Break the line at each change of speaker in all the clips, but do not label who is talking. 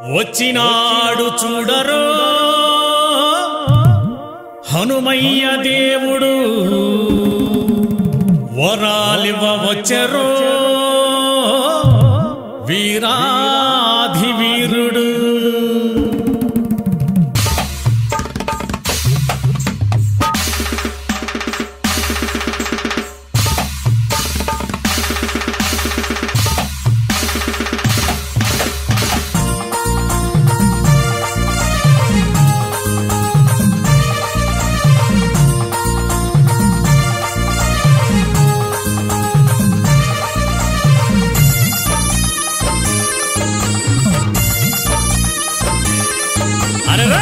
వచ్చినాడు చూడరో హనుమయ్య దేవుడు వరాలివ వచ్చరో వీరాధి వీరుడు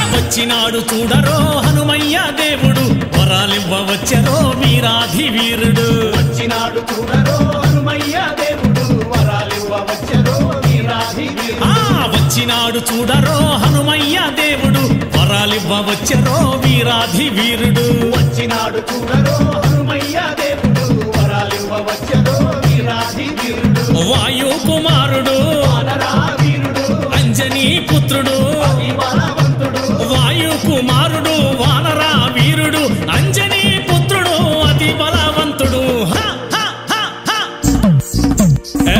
వచ్చినాడు చూడరో హనుమయ్య దేవుడు వరాలివ్వ వచ్చరో వీరాధి వీరుడు
వచ్చినాడు చూడరో హనుమయ్య దేవుడు వరాలివ్వ వచ్చరో వీరాధి వీరుడు
వచ్చినాడు చూడరో హనుమయ్య దేవుడు వరాలివ్వ వచ్చరో వీరాధి వీరుడు
వచ్చినాడు చూడరో హనుమయ్య దేవుడు వరాలివ్వ వచ్చరో వీరాధి వీరుడు
వాయు కుమారుడు
వానరా వీరుడు
అంజనీ పుత్రుడు వాయు కుమారుడు వానరా వీరుడు అంజనీ పుత్రుడు అతి బలవంతుడు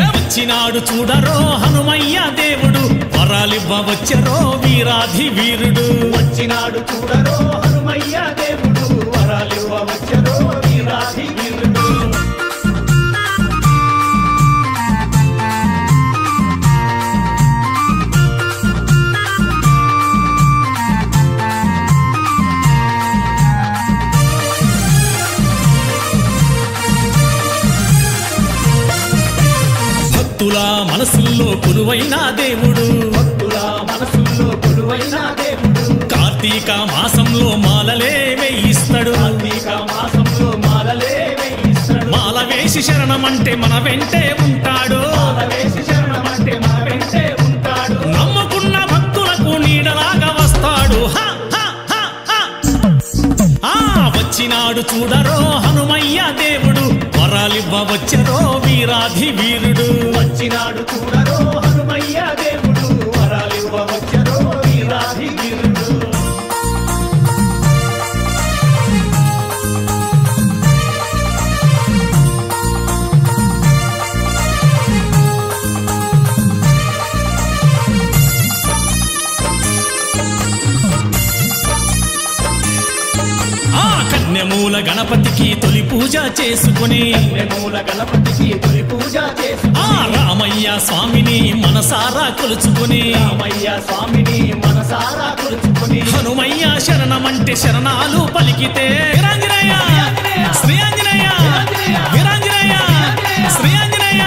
వచ్చినాడు చూడరో హనుమయ్య దేవుడు వరాలివ్వ వచ్చరో వీరాధి వీరుడు
వచ్చినాడు చూడరో హనుమయ్య దేవుడు వరాలివ్వ వచ్చరో వీరాధి వీరుడు
భక్తుల మనసుల్లో కొలువైన దేవుడు
భక్తుల మనసుల్లో కొలువైన దేవుడు
కార్తీక మాసంలో మాలలే వేయిస్తాడు
కార్తీక మాసంలో మాలలే వేయిస్తాడు
మాల వేసి శరణమంటే మన వెంటే ఉంటాడు
మాల వేసి శరణమంటే మన వెంటే ఉంటాడు
నమ్ముకున్న భక్తులకు నీడలాగా వస్తాడు వచ్చినాడు చూడరో హనుమయ్య దేవుడు వరాలివ్వ వచ్చరో వీరాధి వీరుడు
వచ్చినాడు చూడరో హనుమయ్య దేవుడు వరాలివ్వ వచ్చరో వీరాధి వీరుడు
కన్యమూల గణపతికి తొలి పూజ చేసుకుని
కన్యమూల గణపతికి తొలి పూజ చేసుకుని
రామయ్య స్వామిని మనసారా కొలుచుకుని
రామయ్య స్వామిని మనసారా కొలుచుకుని
హనుమయ్య శరణమంటే శరణాలు పలికితే వీరాంజనేయ శ్రీ ఆంజనేయ వీరాంజనేయ శ్రీ ఆంజనేయ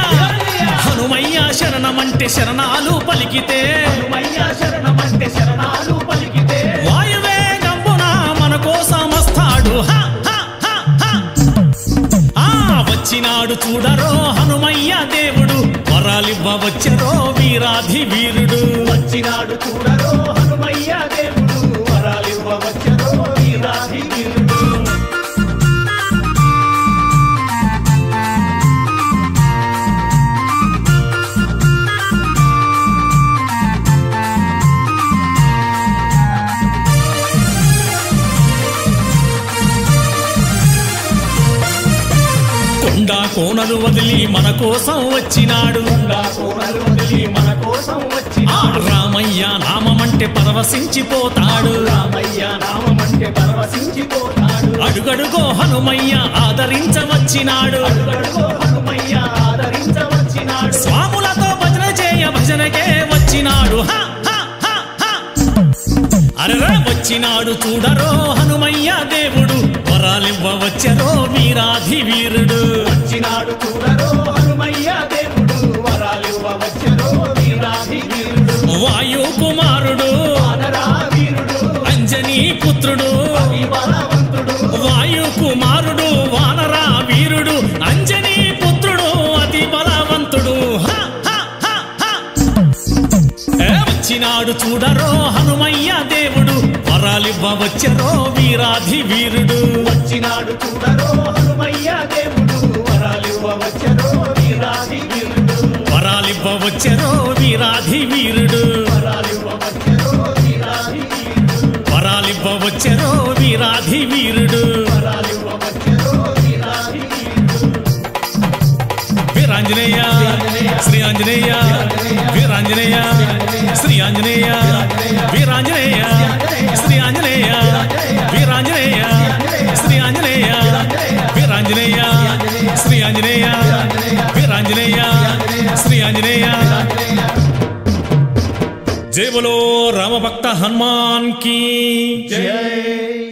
హనుమయ్య శరణమంటే శరణాలు పలికితే
హనుమయ్య శరణమంటే శరణాలు పలికితే
వాయువే గంబున మన కోసం వస్తాడు వచ్చినాడు చూడరో హనుమయ్య దేవుడు వరాలివ్వ వచ్చరో వీరాధి వీరుడు
వచ్చినాడు చూడరో హనుమయ్య దేవుడు వరాలివ్వ వచ్చరో వీరాధి వీరుడు
కొండా కోనలు వదిలి మన కోసం వచ్చినాడు
కోనలు వదిలి మన కోసం వచ్చినాడు
రామయ్య నామమంటే పరవశించిపోతాడు
రామయ్య నామమంటే పరవశించిపోతాడు
అడుగడుగో హనుమయ్య ఆదరించవచ్చినాడు
అడుగడుగో హనుమయ్య ఆదరించవచ్చినాడు
స్వాములతో భజన చేయ భజనకే వచ్చినాడు అరరా వచ్చినాడు చూడరో హనుమయ్య దేవుడు వరాలివ్వ వచ్చరో వీరాధి వీరుడు
వచ్చినాడు చూడరో హనుమయ్య దేవుడు వరాలివ్వ వచ్చరో వీరాధి వీరుడు
వాయు కుమారుడు
వానరా వీరుడు
అంజనీ పుత్రుడు
బలవంతుడు
వాయు కుమారుడు వానరా వీరుడు అంజనీ పుత్రుడు అతి బలవంతుడు వచ్చినాడు చూడరో హనుమయ్య దేవుడు వరాలివ్వ వచ్చరో వీరాధి వీరుడు
వచ్చినాడు చూడరో హనుమయ్య దేవుడు వరాలివ్వ వచ్చరో వీరాధి వీరుడు
వరాలివ్వ వచ్చరో వీరాధి వీరుడు
వరాలివ్వ
వరాలివ్వ వచ్చెరో వీరాధి వీరుడు వీరాంజనేయ శ్రీ ఆంజనేయ వీరాంజనేయ శ్రీ ఆంజనేయ వీరాంజనేయ శ్రీ ఆంజనేయ వీరాంజనేయ శ్రీ ఆంజనేయ వీరాంజనేయ శ్రీ ఆంజనేయ వీరాంజనేయ శ్రీ ఆంజనేయ జై బోలో రామభక్త హనుమాన్ की जय।